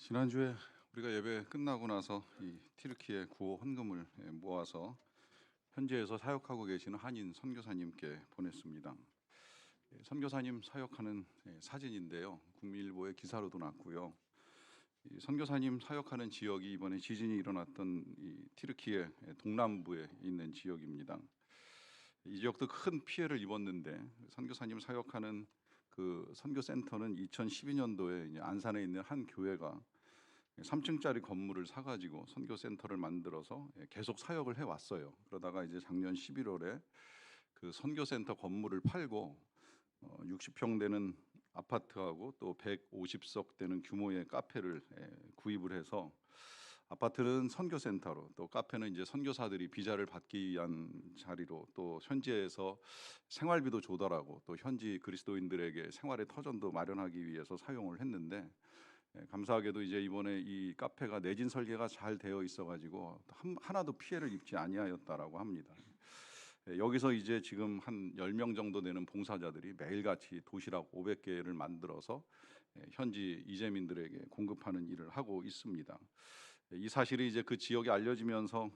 지난주에 우리가 예배 끝나고 나서 이 튀르키예 구호 헌금을 모아서 현지에서 사역하고 계시는 한인 선교사님께 보냈습니다. 선교사님 사역하는 사진인데요. 국민일보의 기사로도 났고요. 이 선교사님 사역하는 지역이 이번에 지진이 일어났던 이 튀르키예 동남부에 있는 지역입니다. 이 지역도 큰 피해를 입었는데 선교사님 사역하는 그 선교센터는 2012년도에 안산에 있는 한 교회가 3층짜리 건물을 사가지고 선교센터를 만들어서 계속 사역을 해왔어요. 그러다가 이제 작년 11월에 그 선교센터 건물을 팔고 60평 되는 아파트하고 또 150석 되는 규모의 카페를 구입을 해서, 아파트는 선교센터로, 또 카페는 이제 선교사들이 비자를 받기 위한 자리로, 또 현지에서 생활비도 조달하고 또 현지 그리스도인들에게 생활의 터전도 마련하기 위해서 사용을 했는데, 감사하게도 이제 이번에 이 카페가 내진 설계가 잘 되어 있어가지고 하나도 피해를 입지 아니하였다라고 합니다. 여기서 이제 지금 한 10명 정도 되는 봉사자들이 매일같이 도시락 500개를 만들어서 현지 이재민들에게 공급하는 일을 하고 있습니다. 이 사실이 이제 그 지역에 알려지면서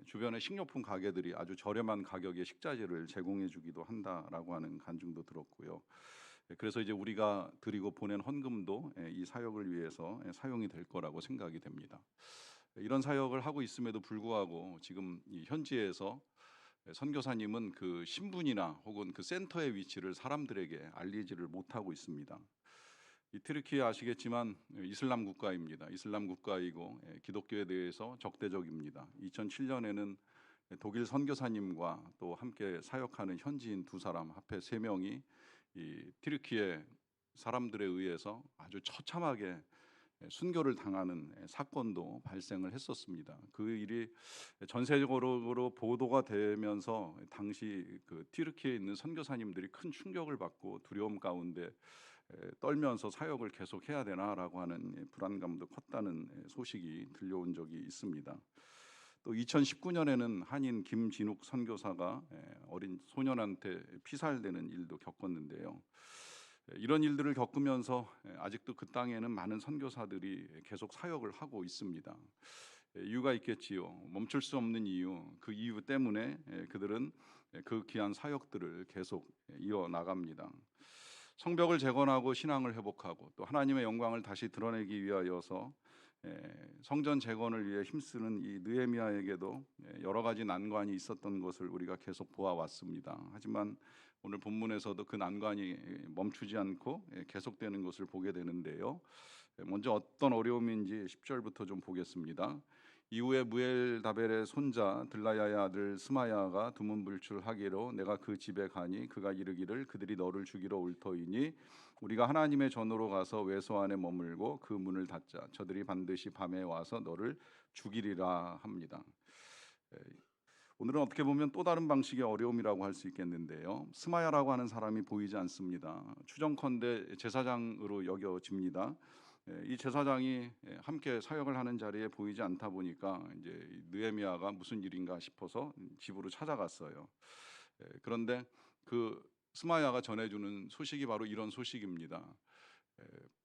주변의 식료품 가게들이 아주 저렴한 가격에 식자재를 제공해 주기도 한다라고 하는 간증도 들었고요. 그래서 이제 우리가 드리고 보낸 헌금도 이 사역을 위해서 사용이 될 거라고 생각이 됩니다. 이런 사역을 하고 있음에도 불구하고 지금 이 현지에서 선교사님은 그 신분이나 혹은 그 센터의 위치를 사람들에게 알리지를 못하고 있습니다. 이 튀르키예 아시겠지만 이슬람 국가입니다. 이슬람 국가이고 기독교에 대해서 적대적입니다. 2007년에는 독일 선교사님과 또 함께 사역하는 현지인 두 사람 합해 3명이 이 튀르키예 사람들에 의해서 아주 처참하게 순교를 당하는 사건도 발생을 했었습니다. 그 일이 전 세계적으로 보도가 되면서 당시 그 튀르키예에 있는 선교사님들이 큰 충격을 받고 두려움 가운데 떨면서 사역을 계속해야 되나라고 하는 불안감도 컸다는 소식이 들려온 적이 있습니다. 또 2019년에는 한인 김진욱 선교사가 어린 소년한테 피살되는 일도 겪었는데요. 이런 일들을 겪으면서 아직도 그 땅에는 많은 선교사들이 계속 사역을 하고 있습니다. 이유가 있겠지요. 멈출 수 없는 이유, 그 이유 때문에 그들은 그 귀한 사역들을 계속 이어 나갑니다. 성벽을 재건하고 신앙을 회복하고 또 하나님의 영광을 다시 드러내기 위하여서 성전 재건을 위해 힘쓰는 이 느헤미야에게도 여러 가지 난관이 있었던 것을 우리가 계속 보아왔습니다. 하지만 오늘 본문에서도 그 난관이 멈추지 않고 계속되는 것을 보게 되는데요. 먼저 어떤 어려움인지 10절부터 좀 보겠습니다. 이후에 무엘다벨의 손자 들라야의 아들 스마야가 두문불출하기로 내가 그 집에 가니 그가 이르기를 그들이 너를 죽이러 올 터이니 우리가 하나님의 전으로 가서 외소 안에 머물고 그 문을 닫자. 저들이 반드시 밤에 와서 너를 죽이리라 합니다. 오늘은 어떻게 보면 또 다른 방식의 어려움이라고 할 수 있겠는데요. 스마야라고 하는 사람이 보이지 않습니다. 추정컨대 제사장으로 여겨집니다. 이 제사장이 함께 사역을 하는 자리에 보이지 않다 보니까 이제 느헤미야가 무슨 일인가 싶어서 집으로 찾아갔어요. 그런데 그 스마야가 전해주는 소식이 바로 이런 소식입니다.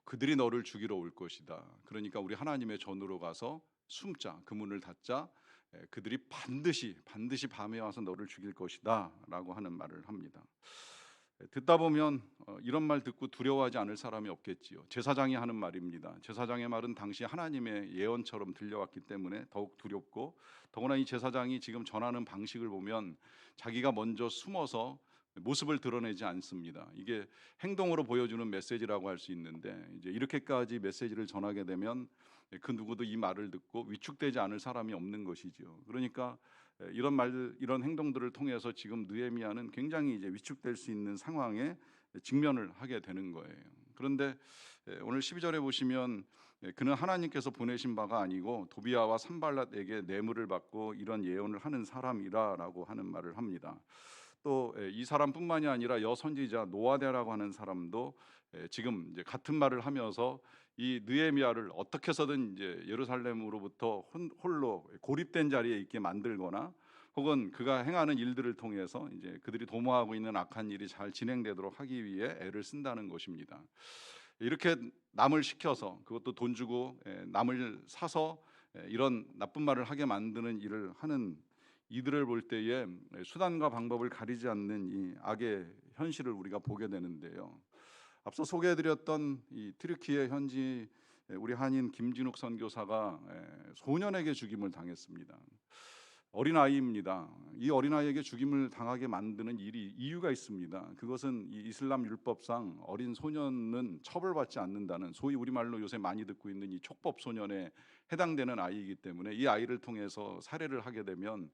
그들이 너를 죽이러 올 것이다. 그러니까 우리 하나님의 전으로 가서 숨자, 그 문을 닫자. 그들이 반드시 밤에 와서 너를 죽일 것이다라고 하는 말을 합니다. 듣다 보면 이런 말 듣고 두려워하지 않을 사람이 없겠지요. 제사장이 하는 말입니다. 제사장의 말은 당시 하나님의 예언처럼 들려왔기 때문에 더욱 두렵고, 더구나 이 제사장이 지금 전하는 방식을 보면 자기가 먼저 숨어서 모습을 드러내지 않습니다. 이게 행동으로 보여주는 메시지라고 할 수 있는데, 이제 이렇게까지 메시지를 전하게 되면 그 누구도 이 말을 듣고 위축되지 않을 사람이 없는 것이죠. 그러니까 이런 행동들을 통해서 지금 느헤미야는 굉장히 이제 위축될 수 있는 상황에 직면을 하게 되는 거예요. 그런데 오늘 12절에 보시면 그는 하나님께서 보내신 바가 아니고 도비야와 산발랏에게 뇌물을 받고 이런 예언을 하는 사람이라라고 하는 말을 합니다. 또 이 사람뿐만이 아니라 여선지자 노아데라고 하는 사람도 지금 이제 같은 말을 하면서 이 느헤미야를 어떻게 해서든 이제 예루살렘으로부터 홀로 고립된 자리에 있게 만들거나, 혹은 그가 행하는 일들을 통해서 이제 그들이 도모하고 있는 악한 일이 잘 진행되도록 하기 위해 애를 쓴다는 것입니다. 이렇게 남을 시켜서 그것도 돈 주고 남을 사서 이런 나쁜 말을 하게 만드는 일을 하는 이들을 볼 때에 수단과 방법을 가리지 않는 이 악의 현실을 우리가 보게 되는데요. 앞서 소개해드렸던 이 튀르키예 현지 우리 한인 김진욱 선교사가 소년에게 죽임을 당했습니다. 어린아이입니다. 이 어린아이에게 죽임을 당하게 만드는 이유가 있습니다. 그것은 이 이슬람 율법상 어린 소년은 처벌받지 않는다는, 소위 우리말로 요새 많이 듣고 있는 이 촉법 소년에 해당되는 아이이기 때문에 이 아이를 통해서 살해를 하게 되면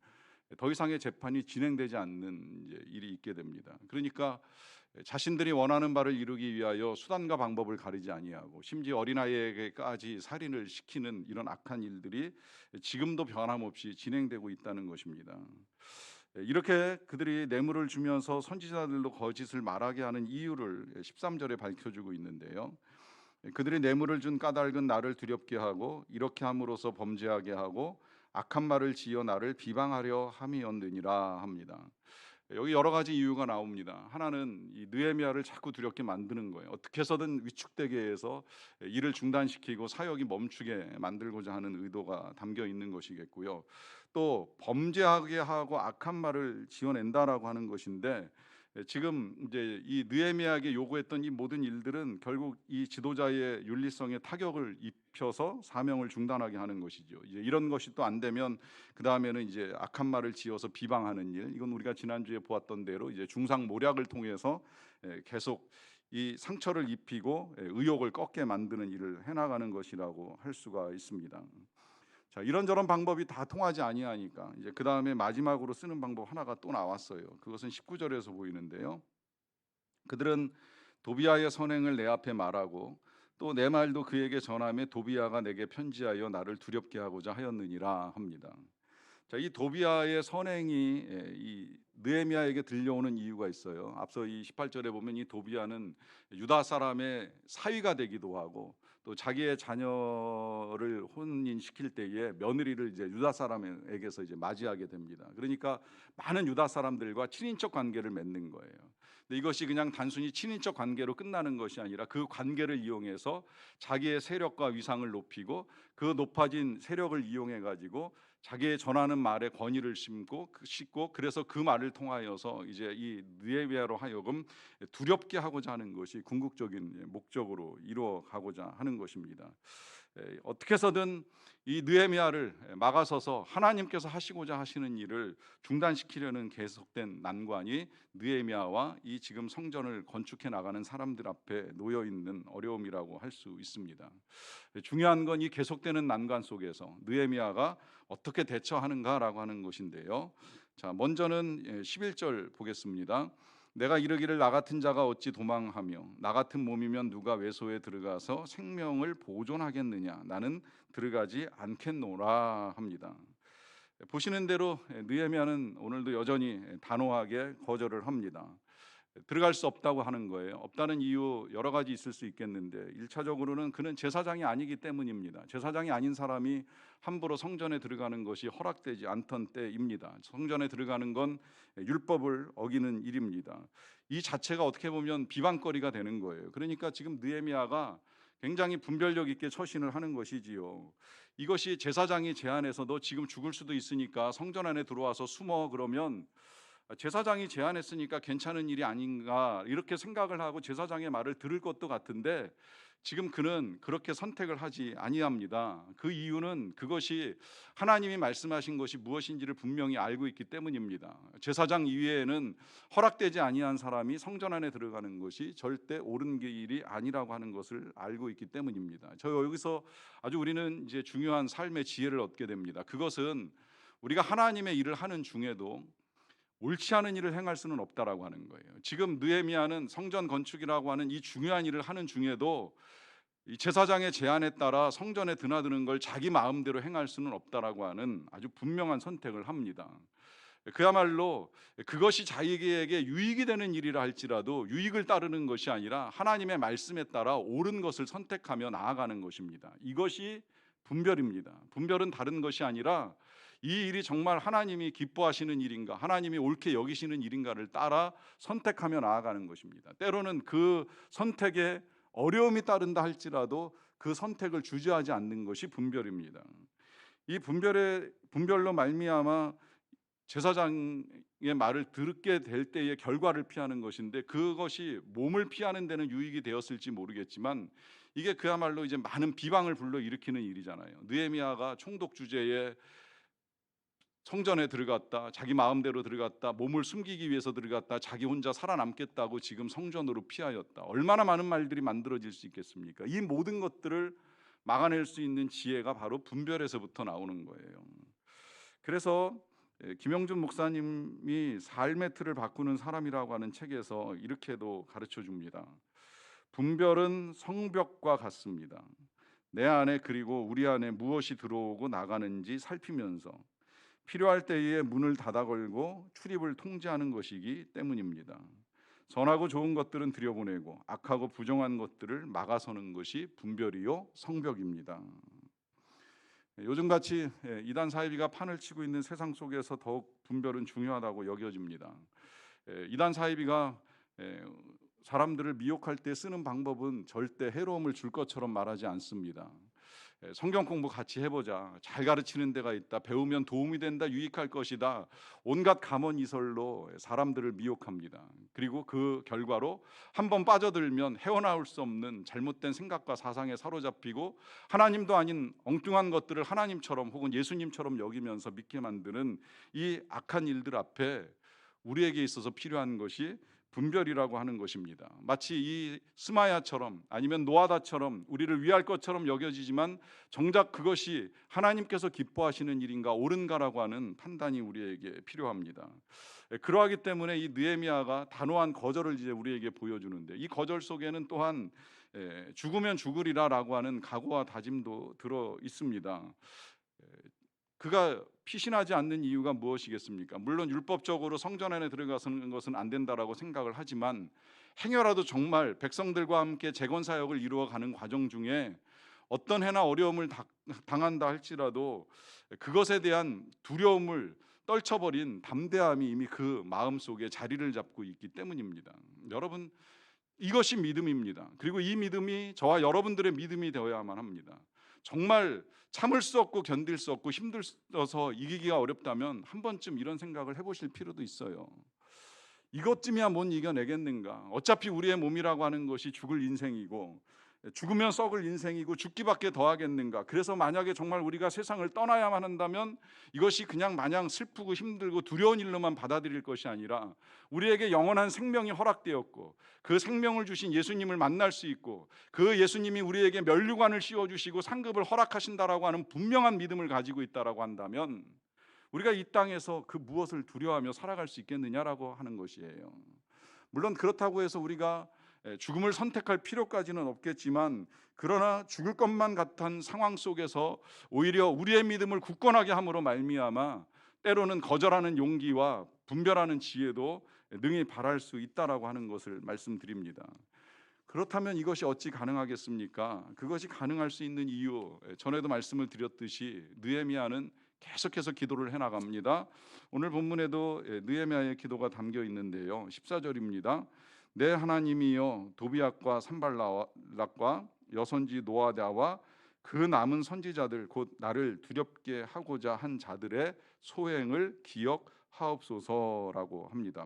더 이상의 재판이 진행되지 않는 일이 있게 됩니다. 그러니까 자신들이 원하는 바를 이루기 위하여 수단과 방법을 가리지 아니하고 심지어 어린아이에게까지 살인을 시키는 이런 악한 일들이 지금도 변함없이 진행되고 있다는 것입니다. 이렇게 그들이 뇌물을 주면서 선지자들도 거짓을 말하게 하는 이유를 13절에 밝혀주고 있는데요. 그들이 뇌물을 준 까닭은 나를 두렵게 하고 이렇게 함으로써 범죄하게 하고 악한 말을 지어 나를 비방하려 함이었느니라 합니다. 여기 여러 가지 이유가 나옵니다. 하나는 이 느헤미야를 자꾸 두렵게 만드는 거예요. 어떻게 해서든 위축되게 해서 일을 중단시키고 사역이 멈추게 만들고자 하는 의도가 담겨 있는 것이겠고요. 또 범죄하게 하고 악한 말을 지어낸다라고 하는 것인데, 지금 이제 이 느헤미야에게 요구했던 이 모든 일들은 결국 이 지도자의 윤리성에 타격을 입혀서 사명을 중단하게 하는 것이죠. 이제 이런 것이 또 안 되면 그 다음에는 이제 악한 말을 지어서 비방하는 일, 이건 우리가 지난주에 보았던 대로 이제 중상모략을 통해서 계속 이 상처를 입히고 의욕을 꺾게 만드는 일을 해나가는 것이라고 할 수가 있습니다. 자, 이런저런 방법이 다 통하지 아니하니까 이제 그 다음에 마지막으로 쓰는 방법 하나가 또 나왔어요. 그것은 19절에서 보이는데요. 그들은 도비아의 선행을 내 앞에 말하고 또 내 말도 그에게 전하며 도비아가 내게 편지하여 나를 두렵게 하고자 하였느니라 합니다. 자, 이 도비아의 선행이 이 느헤미야에게 들려오는 이유가 있어요. 앞서 이 18절에 보면 이 도비아는 유다 사람의 사위가 되기도 하고 또 자기의 자녀를 혼인시킬 때에 며느리를 이제 유다 사람에게서 이제 맞이하게 됩니다. 그러니까 많은 유다 사람들과 친인척 관계를 맺는 거예요. 근데 이것이 그냥 단순히 친인척 관계로 끝나는 것이 아니라 그 관계를 이용해서 자기의 세력과 위상을 높이고 그 높아진 세력을 이용해 가지고 자기의 전하는 말에 권위를 싣고 그래서 그 말을 통하여서 이제 이 느헤미야로 하여금 두렵게 하고자 하는 것이 궁극적인 목적으로 이루어가고자 하는 것입니다. 어떻게 해서든 이 느헤미야를 막아서서 하나님께서 하시고자 하시는 일을 중단시키려는 계속된 난관이 느헤미야와 이 지금 성전을 건축해 나가는 사람들 앞에 놓여 있는 어려움이라고 할 수 있습니다. 중요한 건 이 계속되는 난관 속에서 느헤미야가 어떻게 대처하는가라고 하는 것인데요. 자, 먼저는 11절 보겠습니다. 내가 이르기를 나 같은 자가 어찌 도망하며 나 같은 몸이면 누가 외소에 들어가서 생명을 보존하겠느냐, 나는 들어가지 않겠노라 합니다. 보시는 대로 느헤미야는 오늘도 여전히 단호하게 거절을 합니다. 들어갈 수 없다고 하는 거예요. 없다는 이유 여러 가지 있을 수 있겠는데 1차적으로는 그는 제사장이 아니기 때문입니다. 제사장이 아닌 사람이 함부로 성전에 들어가는 것이 허락되지 않던 때입니다. 성전에 들어가는 건 율법을 어기는 일입니다. 이 자체가 어떻게 보면 비방거리가 되는 거예요. 그러니까 지금 느헤미야가 굉장히 분별력 있게 처신을 하는 것이지요. 이것이 제사장이 제안해서 너 지금 죽을 수도 있으니까 성전 안에 들어와서 숨어, 그러면 제사장이 제안했으니까 괜찮은 일이 아닌가 이렇게 생각을 하고 제사장의 말을 들을 것도 같은데 지금 그는 그렇게 선택을 하지 아니합니다. 그 이유는 그것이 하나님이 말씀하신 것이 무엇인지를 분명히 알고 있기 때문입니다. 제사장 이외에는 허락되지 아니한 사람이 성전 안에 들어가는 것이 절대 옳은 길이 아니라고 하는 것을 알고 있기 때문입니다. 저 여기서 아주 우리는 이제 중요한 삶의 지혜를 얻게 됩니다. 그것은 우리가 하나님의 일을 하는 중에도 옳지 않은 일을 행할 수는 없다라고 하는 거예요. 지금 느헤미야는 성전 건축이라고 하는 이 중요한 일을 하는 중에도 이 제사장의 제안에 따라 성전에 드나드는 걸 자기 마음대로 행할 수는 없다라고 하는 아주 분명한 선택을 합니다. 그야말로 그것이 자기에게 유익이 되는 일이라 할지라도 유익을 따르는 것이 아니라 하나님의 말씀에 따라 옳은 것을 선택하며 나아가는 것입니다. 이것이 분별입니다. 분별은 다른 것이 아니라 이 일이 정말 하나님이 기뻐하시는 일인가, 하나님이 옳게 여기시는 일인가를 따라 선택하며 나아가는 것입니다. 때로는 그 선택에 어려움이 따른다 할지라도 그 선택을 주저하지 않는 것이 분별입니다. 이 분별로 말미암아 제사장의 말을 듣게 될 때의 결과를 피하는 것인데, 그것이 몸을 피하는 데는 유익이 되었을지 모르겠지만 이게 그야말로 이제 많은 비방을 불러일으키는 일이잖아요. 느헤미야가 총독 주제에 성전에 들어갔다, 자기 마음대로 들어갔다, 몸을 숨기기 위해서 들어갔다, 자기 혼자 살아남겠다고 지금 성전으로 피하였다. 얼마나 많은 말들이 만들어질 수 있겠습니까? 이 모든 것들을 막아낼 수 있는 지혜가 바로 분별에서부터 나오는 거예요. 그래서 김영준 목사님이 삶의 틀을 바꾸는 사람이라고 하는 책에서 이렇게도 가르쳐 줍니다. 분별은 성벽과 같습니다. 내 안에 그리고 우리 안에 무엇이 들어오고 나가는지 살피면서 필요할 때에 문을 닫아 걸고 출입을 통제하는 것이기 때문입니다. 선하고 좋은 것들은 들여보내고 악하고 부정한 것들을 막아서는 것이 분별이요 성벽입니다. 요즘같이 이단 사이비가 판을 치고 있는 세상 속에서 더욱 분별은 중요하다고 여겨집니다. 이단 사이비가 사람들을 미혹할 때 쓰는 방법은 절대 해로움을 줄 것처럼 말하지 않습니다. 성경 공부 같이 해보자, 잘 가르치는 데가 있다, 배우면 도움이 된다, 유익할 것이다, 온갖 감언이설로 사람들을 미혹합니다. 그리고 그 결과로 한번 빠져들면 헤어나올 수 없는 잘못된 생각과 사상에 사로잡히고 하나님도 아닌 엉뚱한 것들을 하나님처럼 혹은 예수님처럼 여기면서 믿게 만드는 이 악한 일들 앞에 우리에게 있어서 필요한 것이 분별이라고 하는 것입니다. 마치 이 스마야처럼 아니면 노아다처럼 우리를 위할 것처럼 여겨지지만 정작 그것이 하나님께서 기뻐하시는 일인가 옳은가라고 하는 판단이 우리에게 필요합니다. 그러하기 때문에 이 느헤미야가 단호한 거절을 이제 우리에게 보여주는데, 이 거절 속에는 또한 죽으면 죽으리라라고 하는 각오와 다짐도 들어 있습니다. 그가 피신하지 않는 이유가 무엇이겠습니까? 물론 율법적으로 성전 안에 들어가는 것은 안 된다라고 생각을 하지만 행여라도 정말 백성들과 함께 재건 사역을 이루어가는 과정 중에 어떤 해나 어려움을 당한다 할지라도 그것에 대한 두려움을 떨쳐버린 담대함이 이미 그 마음속에 자리를 잡고 있기 때문입니다. 여러분, 이것이 믿음입니다. 그리고 이 믿음이 저와 여러분들의 믿음이 되어야만 합니다. 정말 참을 수 없고 견딜 수 없고 힘들어서 이기기가 어렵다면 한 번쯤 이런 생각을 해보실 필요도 있어요. 이것쯤이야 못 이겨내겠는가? 어차피 우리의 몸이라고 하는 것이 죽을 인생이고 죽으면 썩을 인생이고 죽기밖에 더 하겠는가? 그래서 만약에 정말 우리가 세상을 떠나야만 한다면 이것이 그냥 마냥 슬프고 힘들고 두려운 일로만 받아들일 것이 아니라 우리에게 영원한 생명이 허락되었고 그 생명을 주신 예수님을 만날 수 있고 그 예수님이 우리에게 면류관을 씌워주시고 상급을 허락하신다라고 하는 분명한 믿음을 가지고 있다라고 한다면 우리가 이 땅에서 그 무엇을 두려워하며 살아갈 수 있겠느냐라고 하는 것이에요. 물론 그렇다고 해서 우리가 죽음을 선택할 필요까지는 없겠지만, 그러나 죽을 것만 같은 상황 속에서 오히려 우리의 믿음을 굳건하게 함으로 말미암아 때로는 거절하는 용기와 분별하는 지혜도 능히 발할 수 있다라고 하는 것을 말씀드립니다. 그렇다면 이것이 어찌 가능하겠습니까? 그것이 가능할 수 있는 이유, 전에도 말씀을 드렸듯이 느헤미야는 계속해서 기도를 해나갑니다. 오늘 본문에도 느헤미야의 기도가 담겨 있는데요, 14절입니다. 내 하나님이여, 도비앗과 산발락과 여선지 노아다와 그 남은 선지자들 곧 나를 두렵게 하고자 한 자들의 소행을 기억하옵소서라고 합니다.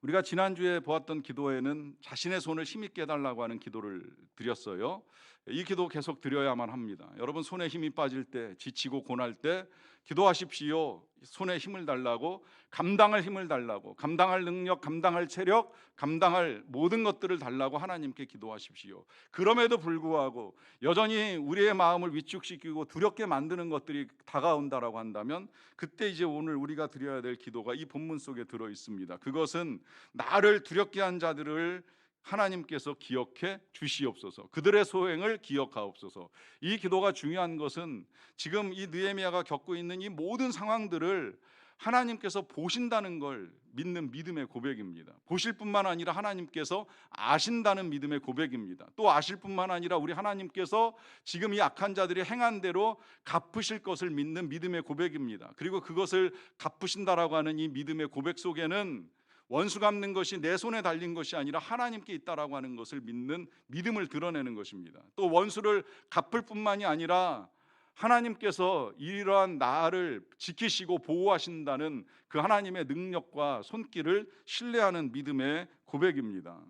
우리가 지난주에 보았던 기도에는 자신의 손을 힘있게 해달라고 하는 기도를 드렸어요. 이 기도 계속 드려야만 합니다. 여러분, 손에 힘이 빠질 때, 지치고 고날 때 기도하십시오. 손에 힘을 달라고, 감당할 힘을 달라고, 감당할 능력, 감당할 체력, 감당할 모든 것들을 달라고 하나님께 기도하십시오. 그럼에도 불구하고 여전히 우리의 마음을 위축시키고 두렵게 만드는 것들이 다가온다라고 한다면 그때 이제 오늘 우리가 드려야 될 기도가 이 본문 속에 들어 있습니다. 그것은 나를 두렵게 한 자들을 하나님께서 기억해 주시옵소서, 그들의 소행을 기억하옵소서. 이 기도가 중요한 것은 지금 이 느헤미야가 겪고 있는 이 모든 상황들을 하나님께서 보신다는 걸 믿는 믿음의 고백입니다. 보실 뿐만 아니라 하나님께서 아신다는 믿음의 고백입니다. 또 아실 뿐만 아니라 우리 하나님께서 지금 이 악한 자들이 행한 대로 갚으실 것을 믿는 믿음의 고백입니다. 그리고 그것을 갚으신다라고 하는 이 믿음의 고백 속에는 원수 갚는 것이 내 손에 달린 것이 아니라 하나님께 있다라고 하는 것을 믿는 믿음을 드러내는 것입니다. 또 원수를 갚을 뿐만이 아니라 하나님께서 이러한 나를 지키시고 보호하신다는 그 하나님의 능력과 손길을 신뢰하는 믿음의 고백입니다.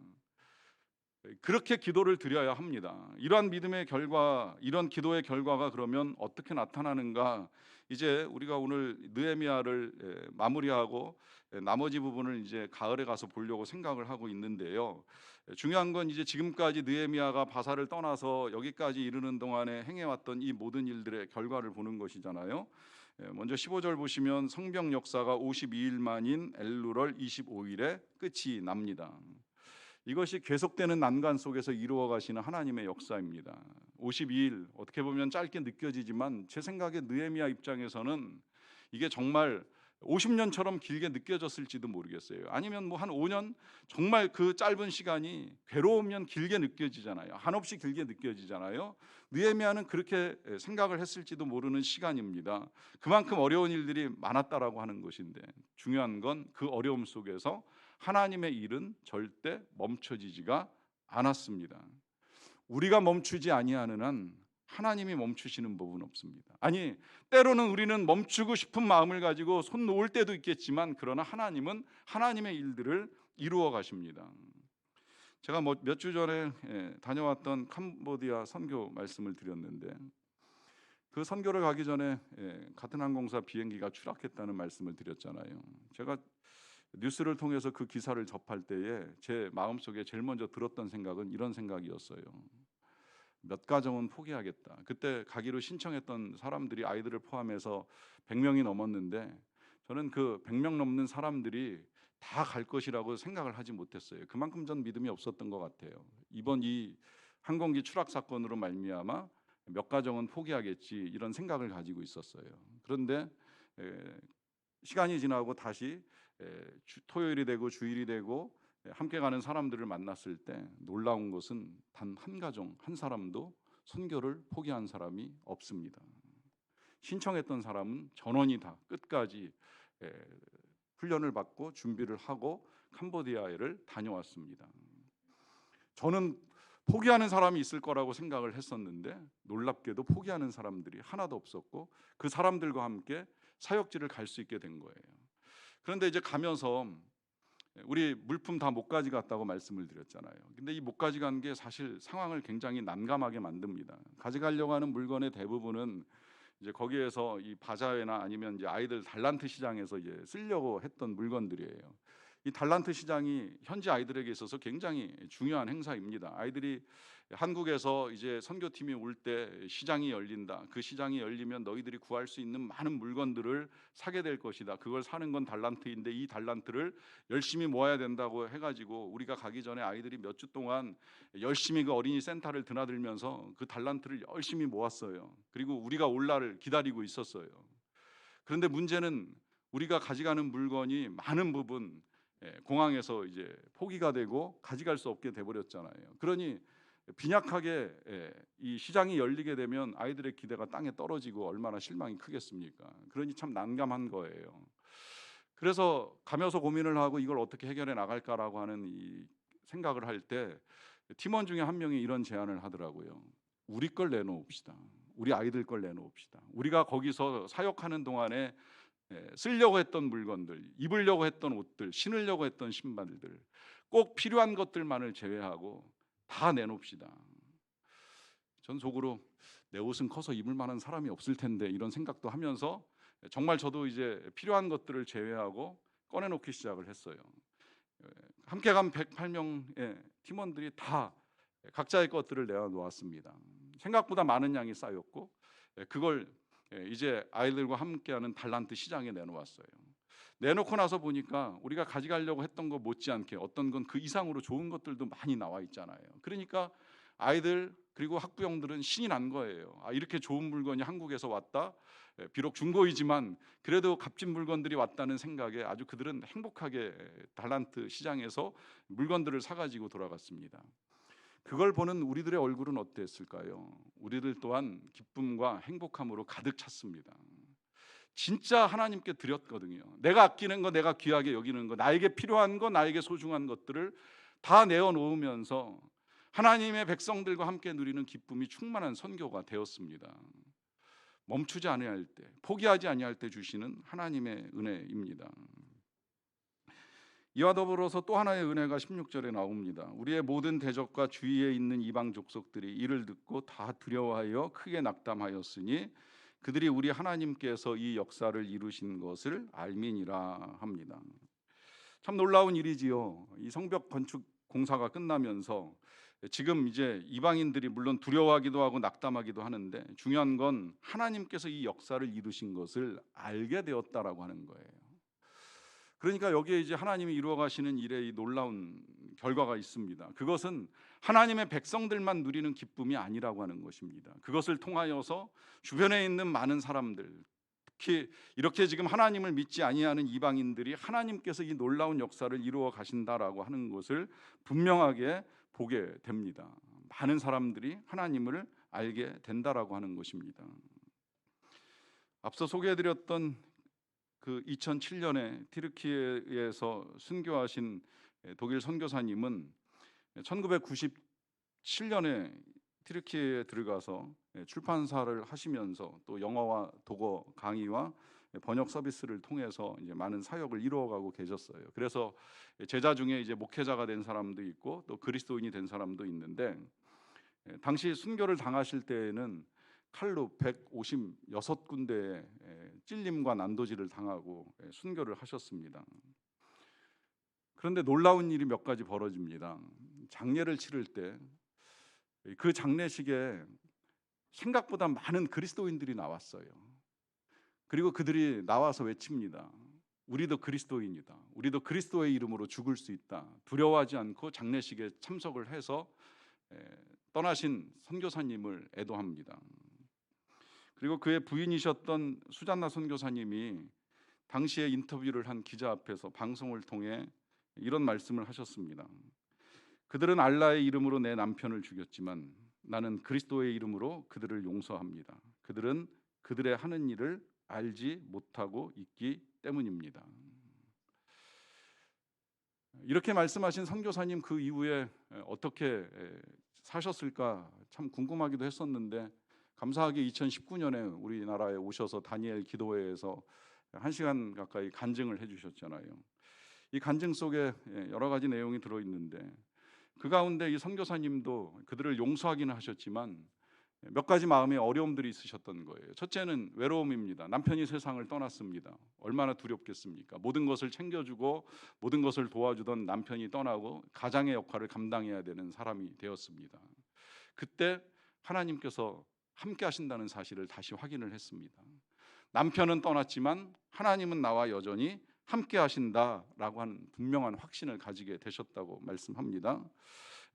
그렇게 기도를 드려야 합니다. 이러한 믿음의 결과, 이런 기도의 결과가 그러면 어떻게 나타나는가? 이제 우리가 오늘 느헤미야를 마무리하고 나머지 부분을 이제 가을에 가서 보려고 생각을 하고 있는데요. 중요한 건 이제 지금까지 느헤미야가 바사를 떠나서 여기까지 이르는 동안에 행해왔던 이 모든 일들의 결과를 보는 것이잖아요. 먼저 15절 보시면 성병 역사가 52일 만인 엘루럴 25일에 끝이 납니다. 이것이 계속되는 난관 속에서 이루어 가시는 하나님의 역사입니다. 52일 어떻게 보면 짧게 느껴지지만 제 생각에 느헤미야 입장에서는 이게 정말 50년처럼 길게 느껴졌을지도 모르겠어요. 아니면 뭐 한 5년, 정말 그 짧은 시간이 괴로우면 길게 느껴지잖아요. 한없이 길게 느껴지잖아요. 느헤미야는 그렇게 생각을 했을지도 모르는 시간입니다. 그만큼 어려운 일들이 많았다라고 하는 것인데, 중요한 건 그 어려움 속에서 하나님의 일은 절대 멈춰지지가 않았습니다. 우리가 멈추지 아니하는 한 하나님이 멈추시는 법은 없습니다. 아니, 때로는 우리는 멈추고 싶은 마음을 가지고 손 놓을 때도 있겠지만, 그러나 하나님은 하나님의 일들을 이루어 가십니다. 제가 몇 주 전에 다녀왔던 캄보디아 선교 말씀을 드렸는데, 그 선교를 가기 전에 같은 항공사 비행기가 추락했다는 말씀을 드렸잖아요. 제가 뉴스를 통해서 그 기사를 접할 때에 제 마음속에 제일 먼저 들었던 생각은 이런 생각이었어요. 몇 가정은 포기하겠다. 그때 가기로 신청했던 사람들이 아이들을 포함해서 100명이 넘었는데, 저는 그 100명 넘는 사람들이 다 갈 것이라고 생각을 하지 못했어요. 그만큼 전 믿음이 없었던 것 같아요. 이번 이 항공기 추락 사건으로 말미암아 몇 가정은 포기하겠지, 이런 생각을 가지고 있었어요. 그런데 시간이 지나고 다시 토요일이 되고 주일이 되고 함께 가는 사람들을 만났을 때 놀라운 것은 단 한 가정, 한 사람도 선교를 포기한 사람이 없습니다. 신청했던 사람은 전원이 다 끝까지 훈련을 받고 준비를 하고 캄보디아를 다녀왔습니다. 저는 포기하는 사람이 있을 거라고 생각을 했었는데, 놀랍게도 포기하는 사람들이 하나도 없었고 그 사람들과 함께 사역지를 갈 수 있게 된 거예요. 그런데 이제 가면서 우리 물품 다 못 가져갔다고 말씀을 드렸잖아요. 근데 이 못 가져간 게 사실 상황을 굉장히 난감하게 만듭니다. 가져가려고 하는 물건의 대부분은 이제 거기에서 이 바자회나 아니면 이제 아이들 달란트 시장에서 이제 쓰려고 했던 물건들이에요. 이 달란트 시장이 현지 아이들에게 있어서 굉장히 중요한 행사입니다. 아이들이 한국에서 이제 선교팀이 올 때 시장이 열린다. 그 시장이 열리면 너희들이 구할 수 있는 많은 물건들을 사게 될 것이다. 그걸 사는 건 달란트인데 이 달란트를 열심히 모아야 된다고 해가지고 우리가 가기 전에 아이들이 몇 주 동안 열심히 그 어린이 센터를 드나들면서 그 달란트를 열심히 모았어요. 그리고 우리가 올 날을 기다리고 있었어요. 그런데 문제는 우리가 가져가는 물건이 많은 부분 공항에서 이제 포기가 되고 가져갈 수 없게 돼버렸잖아요. 그러니 빈약하게 이 시장이 열리게 되면 아이들의 기대가 땅에 떨어지고 얼마나 실망이 크겠습니까? 그러니 참 난감한 거예요. 그래서 가면서 고민을 하고 이걸 어떻게 해결해 나갈까라고 하는 이 생각을 할 때 팀원 중에 한 명이 이런 제안을 하더라고요. 우리 걸 내놓읍시다. 우리 아이들 걸 내놓읍시다. 우리가 거기서 사역하는 동안에 쓰려고 했던 물건들, 입으려고 했던 옷들, 신으려고 했던 신발들, 꼭 필요한 것들만을 제외하고 다 내놓읍시다. 전 속으로 내 옷은 커서 입을 만한 사람이 없을 텐데 이런 생각도 하면서 정말 저도 이제 필요한 것들을 제외하고 꺼내놓기 시작을 했어요. 함께 간 108명의 팀원들이 다 각자의 것들을 내어놓았습니다. 생각보다 많은 양이 쌓였고 그걸 이제 아이들과 함께하는 달란트 시장에 내놓았어요. 내놓고 나서 보니까 우리가 가져가려고 했던 것 못지않게 어떤 건 그 이상으로 좋은 것들도 많이 나와 있잖아요. 그러니까 아이들 그리고 학부형들은 신이 난 거예요. 이렇게 좋은 물건이 한국에서 왔다. 비록 중고이지만 그래도 값진 물건들이 왔다는 생각에 아주 그들은 행복하게 달란트 시장에서 물건들을 사가지고 돌아갔습니다. 그걸 보는 우리들의 얼굴은 어땠을까요? 우리들 또한 기쁨과 행복함으로 가득 찼습니다. 진짜 하나님께 드렸거든요. 내가 아끼는 거, 내가 귀하게 여기는 거, 나에게 필요한 거, 나에게 소중한 것들을 다 내어놓으면서 하나님의 백성들과 함께 누리는 기쁨이 충만한 선교가 되었습니다. 멈추지 아니할 때, 포기하지 아니할 때 주시는 하나님의 은혜입니다. 이와 더불어서 또 하나의 은혜가 16절에 나옵니다. 우리의 모든 대적과 주위에 있는 이방 족속들이 이를 듣고 다 두려워하여 크게 낙담하였으니 그들이 우리 하나님께서 이 역사를 이루신 것을 알미니라 합니다. 참 놀라운 일이지요. 이 성벽 건축 공사가 끝나면서 지금 이제 이방인들이 물론 두려워하기도 하고 낙담하기도 하는데 중요한 건 하나님께서 이 역사를 이루신 것을 알게 되었다라고 하는 거예요. 그러니까 여기에 이제 하나님이 이루어 가시는 일에 이 놀라운 결과가 있습니다. 그것은 하나님의 백성들만 누리는 기쁨이 아니라고 하는 것입니다. 그것을 통하여서 주변에 있는 많은 사람들, 특히 이렇게 지금 하나님을 믿지 아니하는 이방인들이 하나님께서 이 놀라운 역사를 이루어 가신다라고 하는 것을 분명하게 보게 됩니다. 많은 사람들이 하나님을 알게 된다라고 하는 것입니다. 앞서 소개해드렸던 그 2007년에 티르키예에서 순교하신 독일 선교사님은 1997년에 티르키예에 들어가서 출판사를 하시면서 또 영어와 독어 강의와 번역 서비스를 통해서 이제 많은 사역을 이루어가고 계셨어요. 그래서 제자 중에 이제 목회자가 된 사람도 있고 또 그리스도인이 된 사람도 있는데 당시 순교를 당하실 때에는 칼로 156군데의 찔림과 난도질을 당하고 순교를 하셨습니다. 그런데 놀라운 일이 몇 가지 벌어집니다. 장례를 치를 때 그 장례식에 생각보다 많은 그리스도인들이 나왔어요. 그리고 그들이 나와서 외칩니다. 우리도 그리스도인이다. 우리도 그리스도의 이름으로 죽을 수 있다. 두려워하지 않고 장례식에 참석을 해서 떠나신 선교사님을 애도합니다. 그리고 그의 부인이셨던 수잔나 선교사님이 당시에 인터뷰를 한 기자 앞에서 방송을 통해 이런 말씀을 하셨습니다. 그들은 알라의 이름으로 내 남편을 죽였지만 나는 그리스도의 이름으로 그들을 용서합니다. 그들은 그들의 하는 일을 알지 못하고 있기 때문입니다. 이렇게 말씀하신 선교사님 그 이후에 어떻게 사셨을까 참 궁금하기도 했었는데 감사하게 2019년에 우리나라에 오셔서 다니엘 기도회에서 1시간 가까이 간증을 해주셨잖아요. 이 간증 속에 여러 가지 내용이 들어있는데 그 가운데 이 선교사님도 그들을 용서하기는 하셨지만 몇 가지 마음의 어려움들이 있으셨던 거예요. 첫째는 외로움입니다. 남편이 세상을 떠났습니다. 얼마나 두렵겠습니까? 모든 것을 챙겨주고 모든 것을 도와주던 남편이 떠나고 가장의 역할을 감당해야 되는 사람이 되었습니다. 그때 하나님께서 함께 하신다는 사실을 다시 확인을 했습니다. 남편은 떠났지만 하나님은 나와 여전히 함께 하신다라고 하는 분명한 확신을 가지게 되셨다고 말씀합니다.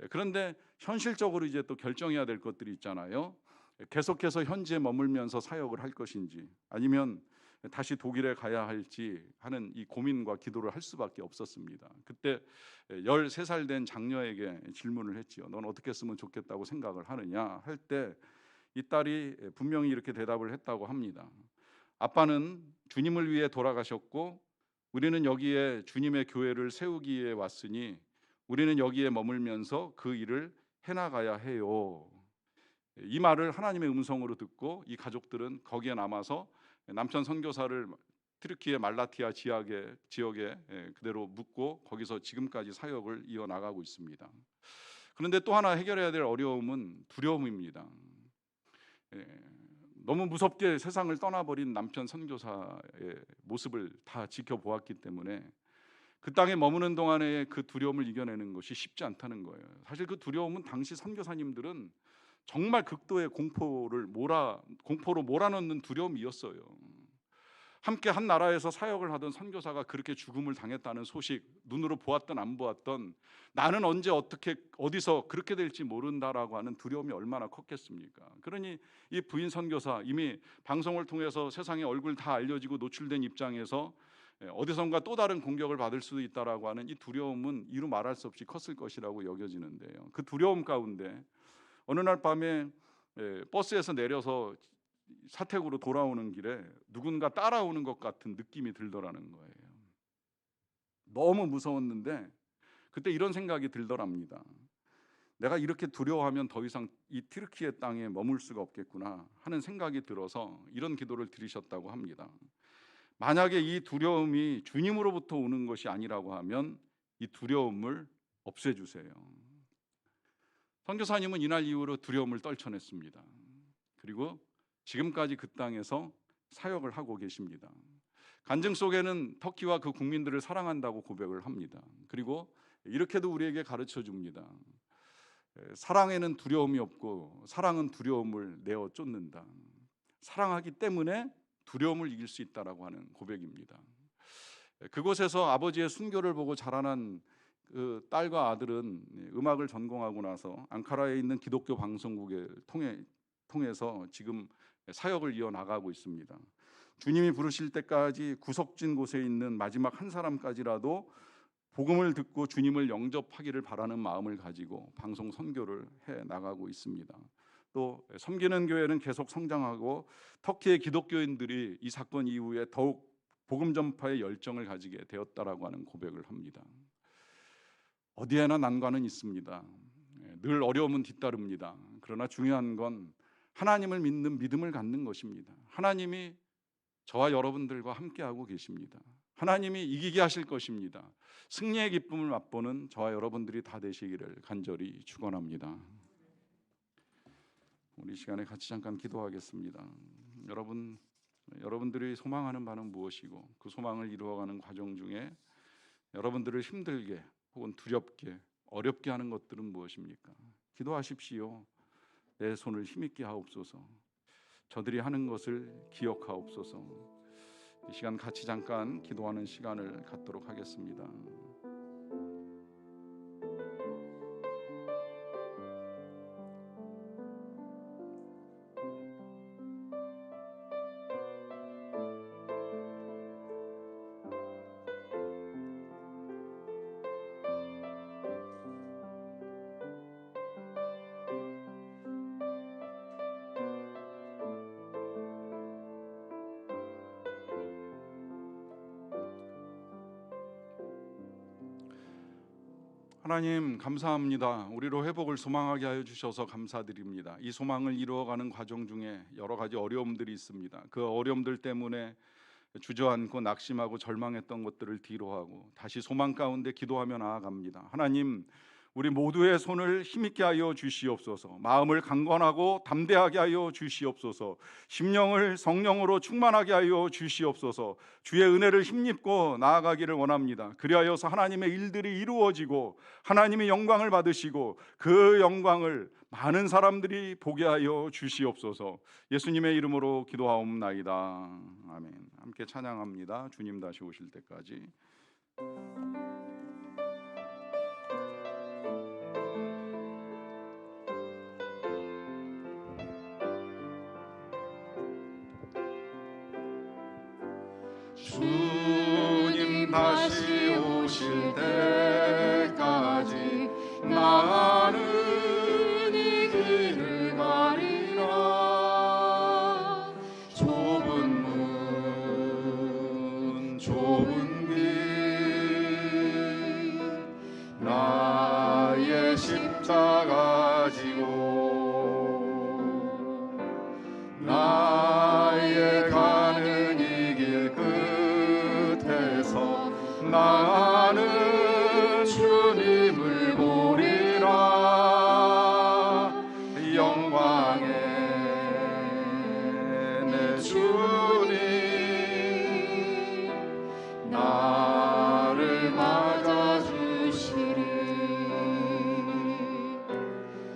그런데 현실적으로 이제 또 결정해야 될 것들이 있잖아요. 계속해서 현지에 머물면서 사역을 할 것인지 아니면 다시 독일에 가야 할지 하는 이 고민과 기도를 할 수밖에 없었습니다. 그때 13살 된 장녀에게 질문을 했지요. 넌 어떻게 했으면 좋겠다고 생각을 하느냐 할 때 이 딸이 분명히 이렇게 대답을 했다고 합니다. 아빠는 주님을 위해 돌아가셨고 우리는 여기에 주님의 교회를 세우기 위해 왔으니 우리는 여기에 머물면서 그 일을 해나가야 해요. 이 말을 하나님의 음성으로 듣고 이 가족들은 거기에 남아서 남편 선교사를 트르키의 말라티아 지역에 그대로 묻고 거기서 지금까지 사역을 이어나가고 있습니다. 그런데 또 하나 해결해야 될 어려움은 두려움입니다. 너무 무섭게 세상을 떠나버린 남편 선교사의 모습을 다 지켜보았기 때문에 그 땅에 머무는 동안에 그 두려움을 이겨내는 것이 쉽지 않다는 거예요. 사실 그 두려움은 당시 선교사님들은 정말 극도의 공포로 몰아넣는 두려움이었어요. 함께 한 나라에서 사역을 하던 선교사가 그렇게 죽음을 당했다는 소식, 눈으로 보았던 안 보았던 나는 언제 어떻게 어디서 그렇게 될지 모른다라고 하는 두려움이 얼마나 컸겠습니까? 그러니 이 부인 선교사 이미 방송을 통해서 세상에 얼굴 다 알려지고 노출된 입장에서 어디선가 또 다른 공격을 받을 수도 있다라고 하는 이 두려움은 이루 말할 수 없이 컸을 것이라고 여겨지는데요. 그 두려움 가운데 어느 날 밤에 버스에서 내려서 사택으로 돌아오는 길에 누군가 따라오는 것 같은 느낌이 들더라는 거예요. 너무 무서웠는데 그때 이런 생각이 들더랍니다. 내가 이렇게 두려워하면 더 이상 이 튀르키예 땅에 머물 수가 없겠구나 하는 생각이 들어서 이런 기도를 드리셨다고 합니다. 만약에 이 두려움이 주님으로부터 오는 것이 아니라고 하면 이 두려움을 없애주세요. 선교사님은 이날 이후로 두려움을 떨쳐냈습니다. 그리고 지금까지 그 땅에서 사역을 하고 계십니다. 간증 속에는 터키와 그 국민들을 사랑한다고 고백을 합니다. 그리고 이렇게도 우리에게 가르쳐 줍니다. 사랑에는 두려움이 없고 사랑은 두려움을 내어 쫓는다. 사랑하기 때문에 두려움을 이길 수 있다라고 하는 고백입니다. 그곳에서 아버지의 순교를 보고 자라난 그 딸과 아들은 음악을 전공하고 나서 앙카라에 있는 기독교 방송국을 통해서 지금 사역을 이어나가고 있습니다. 주님이 부르실 때까지 구석진 곳에 있는 마지막 한 사람까지라도 복음을 듣고 주님을 영접하기를 바라는 마음을 가지고 방송 선교를 해 나가고 있습니다. 또 섬기는 교회는 계속 성장하고 터키의 기독교인들이 이 사건 이후에 더욱 복음 전파의 열정을 가지게 되었다라고 하는 고백을 합니다. 어디에나 난관은 있습니다. 늘 어려움은 뒤따릅니다. 그러나 중요한 건 하나님을 믿는 믿음을 갖는 것입니다. 하나님이 저와 여러분들과 함께하고 계십니다. 하나님이 이기게 하실 것입니다. 승리의 기쁨을 맛보는 저와 여러분들이 다 되시기를 간절히 축원합니다. 우리 이 시간에 같이 잠깐 기도하겠습니다. 여러분들이 소망하는 바는 무엇이고 그 소망을 이루어가는 과정 중에 여러분들을 힘들게 혹은 두렵게 어렵게 하는 것들은 무엇입니까? 기도하십시오. 내 손을 힘있게 하옵소서. 저들이 하는 것을 기억하옵소서. 이 시간 같이 잠깐 기도하는 시간을 갖도록 하겠습니다. 하나님 감사합니다. 우리로 회복을 소망하게 하여 주셔서 감사드립니다. 이 소망을 이루어가는 과정 중에 여러 가지 어려움들이 있습니다. 그 어려움들 때문에 주저앉고 낙심하고 절망했던 것들을 뒤로하고 다시 소망 가운데 기도하며 나아갑니다. 하나님, 우리 모두의 손을 힘있게 하여 주시옵소서. 마음을 강건하고 담대하게 하여 주시옵소서. 심령을 성령으로 충만하게 하여 주시옵소서. 주의 은혜를 힘입고 나아가기를 원합니다. 그리하여서 하나님의 일들이 이루어지고 하나님이 영광을 받으시고 그 영광을 많은 사람들이 보게 하여 주시옵소서. 예수님의 이름으로 기도하옵나이다. 아멘. 함께 찬양합니다. 주님 다시 오실 때까지. 주님 다시 오실 때까지 나는 이 길을 가리라. 좁은 문 좁은 길 나의 십자가 지고 나의 가는 이 길 끝에서 나는 주님을 보리라. 영광의 내 주님 나를 맞아주시리.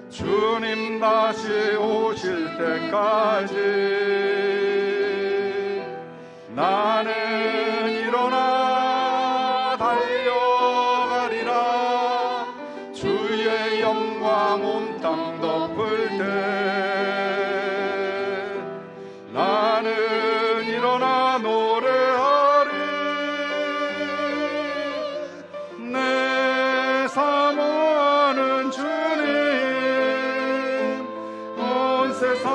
주님 다시 오실 때까지 나는 일어나 달려가리라. 주의 영광 온 땅 덮을 때 나는 일어나 노래하리. 내 사모하는 주님 온 세상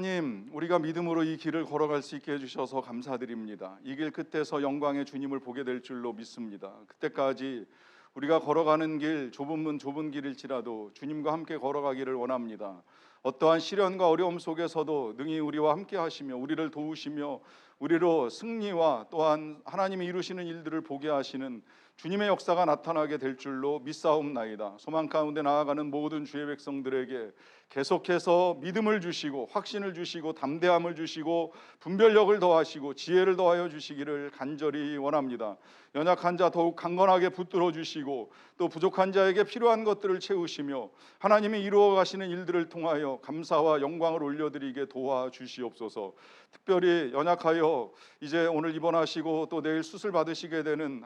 하나님, 우리가 믿음으로 이 길을 걸어갈 수 있게 해주셔서 감사드립니다. 이 길 끝에서 영광의 주님을 보게 될 줄로 믿습니다. 그때까지 우리가 걸어가는 길, 좁은 길일지라도 주님과 함께 걸어가기를 원합니다. 어떠한 시련과 어려움 속에서도 능히 우리와 함께 하시며 우리를 도우시며 우리로 승리와 또한 하나님이 이루시는 일들을 보게 하시는 주님의 역사가 나타나게 될 줄로 믿사옵나이다. 소망 가운데 나아가는 모든 주의 백성들에게 계속해서 믿음을 주시고 확신을 주시고 담대함을 주시고 분별력을 더하시고 지혜를 더하여 주시기를 간절히 원합니다. 연약한 자 더욱 강건하게 붙들어 주시고 또 부족한 자에게 필요한 것들을 채우시며 하나님이 이루어 가시는 일들을 통하여 감사와 영광을 올려드리게 도와주시옵소서. 특별히 연약하여 이제 오늘 입원하시고 또 내일 수술 받으시게 되는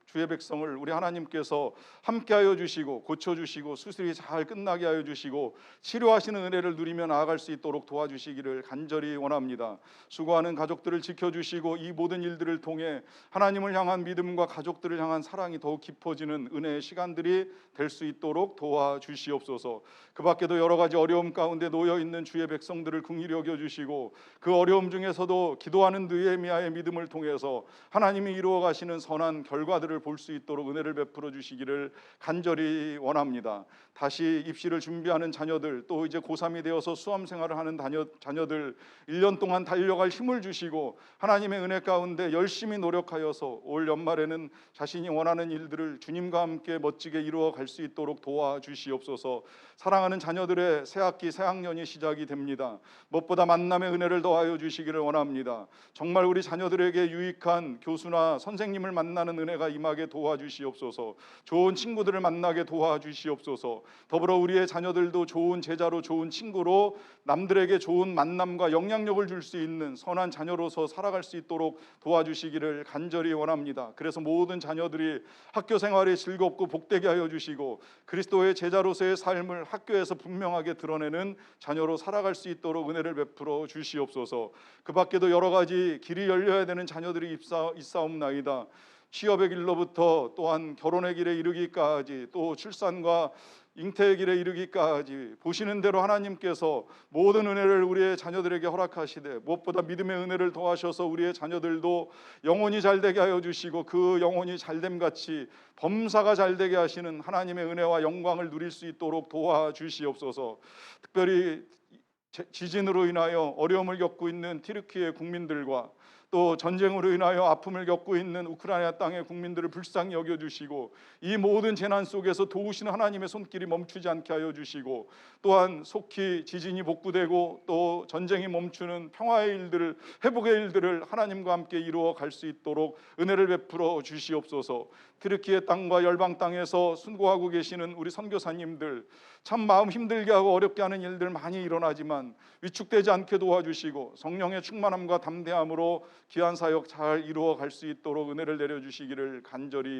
주의 백성을 우리 하나님께서 함께하여 주시고 고쳐주시고 수술이 잘 끝나게 하여 주시고 치료하시는 은혜를 누리며 나아갈 수 있도록 도와주시기를 간절히 원합니다. 수고하는 가족들을 지켜주시고 이 모든 일들을 통해 하나님을 향한 믿음과 가족들을 향한 사랑이 더욱 깊어지는 은혜의 시간들이 될 수 있도록 도와주시옵소서. 그 밖에도 여러 가지 어려움 가운데 놓여 있는 주의 백성들을 긍휼히 여겨주시고 그 어려움 중에서도 기도하는 느헤미야의 믿음을 통해서 하나님이 이루어 가시는 선한 결과들을 볼 수 있도록 은혜를 베풀어 주시기를 간절히 원합니다. 다시 입시를 준비하는 자녀들, 또 이제 고3이 되어서 수험 생활을 하는 자녀들 1년 동안 달려갈 힘을 주시고 하나님의 은혜 가운데 열심히 노력하여서 올 연말에는 자신이 원하는 일들을 주님과 함께 멋지게 이루어 갈 수 있도록 도와주시옵소서. 사랑하는 자녀들의 새학기 새학년이 시작이 됩니다. 무엇보다 만남의 은혜를 더하여 주시기를 원합니다. 정말 우리 자녀들에게 유익한 교수나 선생님을 만나는 은혜가 임하게 도와주시옵소서. 좋은 친구들을 만나게 도와주시옵소서. 더불어 우리의 자녀들도 좋은 제자로 좋은 친구로 남들에게 좋은 만남과 영향력을 줄 수 있는 선한 자녀로서 살아갈 수 있도록 도와주시기를 간절히 원합니다. 그래서 모든 자녀들이 학교 생활이 즐겁고 복되게 하여 주시고 그리스도의 제자로서의 삶을 학교에서 분명하게 드러내는 자녀로 살아갈 수 있도록 은혜를 베풀어 주시옵소서. 그 밖에도 여러 가지 길이 열려야 되는 자녀들이 있사옵나이다. 취업의 길로부터 또한 결혼의 길에 이르기까지 또 출산과 잉태의 길에 이르기까지 보시는 대로 하나님께서 모든 은혜를 우리의 자녀들에게 허락하시되 무엇보다 믿음의 은혜를 더하셔서 우리의 자녀들도 영혼이 잘되게 하여 주시고 그 영혼이 잘됨 같이 범사가 잘되게 하시는 하나님의 은혜와 영광을 누릴 수 있도록 도와주시옵소서. 특별히 지진으로 인하여 어려움을 겪고 있는 튀르키예 국민들과 또 전쟁으로 인하여 아픔을 겪고 있는 우크라이나 땅의 국민들을 불쌍히 여겨주시고 이 모든 재난 속에서 도우시는 하나님의 손길이 멈추지 않게 하여 주시고 또한 속히 지진이 복구되고 또 전쟁이 멈추는 평화의 일들을 회복의 일들을 하나님과 함께 이루어 갈 수 있도록 은혜를 베풀어 주시옵소서. 튀르키예 땅과 열방 땅에서 순고하고 계시는 우리 선교사님들 참 마음 힘들게 하고 어렵게 하는 일들 많이 일어나지만 위축되지 않게 도와주시고 성령의 충만함과 담대함으로 귀한 사역 잘 이루어 갈 수 있도록 은혜를 내려주시기를 간절히